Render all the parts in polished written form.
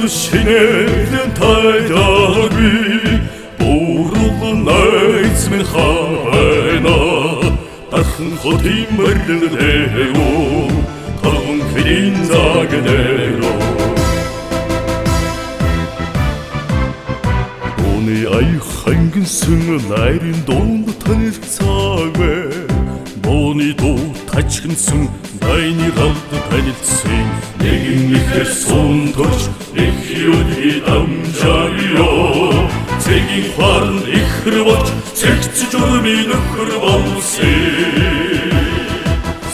шинэлэн тайдаггүй Буурал найз минь хавайна Дархан хотын мөрлөлөө Таван хэрийн загнэрөө Оны аяг хангинсэн найрын дуунд танилцаагүй Бооны дуу тачгинсан дайны галд танилцсан Нэгэн ихэр суун төрж их юуны дамжааё Цэгийн харн ихэр болж цэгц журмын нөхөр болсын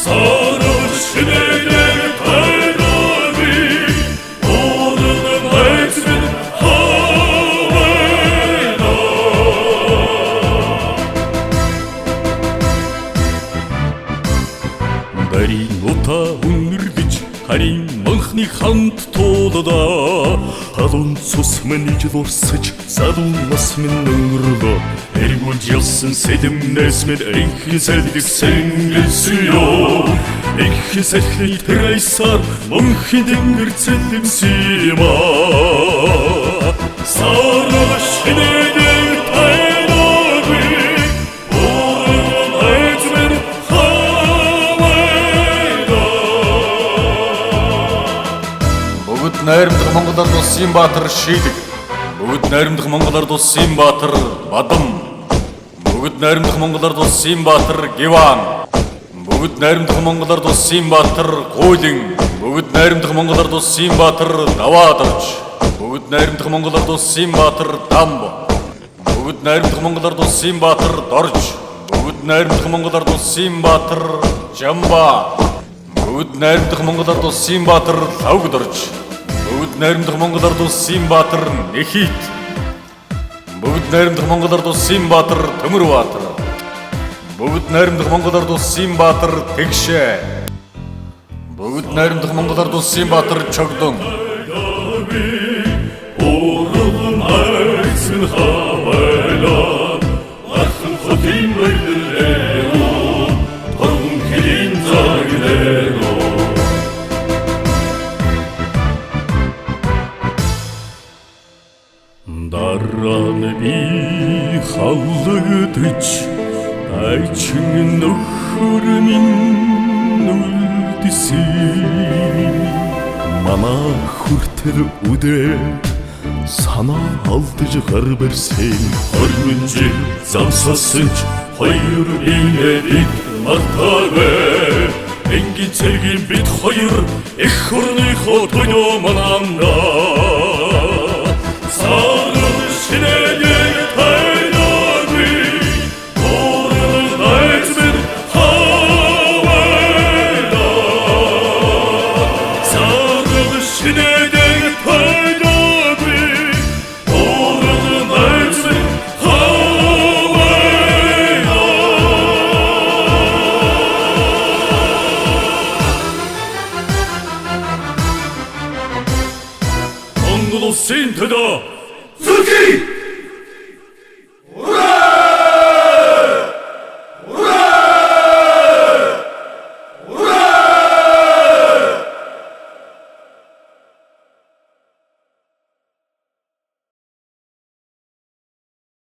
Сарал шинэлэр тайдаггүй Буурал найз минь хавайна Дарийн утаа үнэрдэж харин манхны ханд туулаа Халуун цус минь ижил урсаж залуу нас минь өнгөрлөө Эргүүлж ялсан сэлэмнээс минь энхэн сэлгсэн гэлсэё Энхэн сэлхний тэрайсаар мөнхийн дэнгэр цэлэмсийма Сарал шинэлэр тайдаггүй Буурал найз минь Бүгд найрамдах Монголоор дуссан Баатар Шийдэг Бүгд найрамдах Монголоор дуссан Баатар Бадам Бүгд найрамдах Монголоор дуссан Баатар Гиван Бүгд найрамдах Монголоор дуссан Баатар Гуйлин Бүгд найрамдах Монголоор дуссан Баатар Даваадарч Бүгд найрамдах Монголоор дуссан Баатар Дамб Бүгд найрамдах Монголоор дуссан Баатар Дорж Бүгд найрамдах Монголоор дуссан Баатар Жамба Бүгд найрамдах Монголоор дуссан Баатар Лавгдорж Бүгд найрамдах Монголоор дуссан Баатар Нэхит Бүгд найрамдах Монголоор дуссан Баатар Төмөрбаатар Бүгд найрамдах Монголоор дуссан Баатар Тэгшээ Бүгд найрамдах Монголоор дуссан Баатар Чогдон Буурал найз минь хавайна Дархан хотын мөрлөлөө Таван хэрийн загнэрөө Дараа нь би халагдаж Дайчин нөхөр минь үлдсэн Манай хүртэл үдээд санаа алдаж гар барьсан 20 жил замсасан ч хоёр инээд мартаагүй Энгийн цэргийн бид хоёр их орныхоо тонё манана Сарал шинэлэр тайдаггүй Буурал найз минь хавайна Сарал шинэлэр тайдаггүй Буурал найз минь хавайна Монгол улсын төлөө зүрхий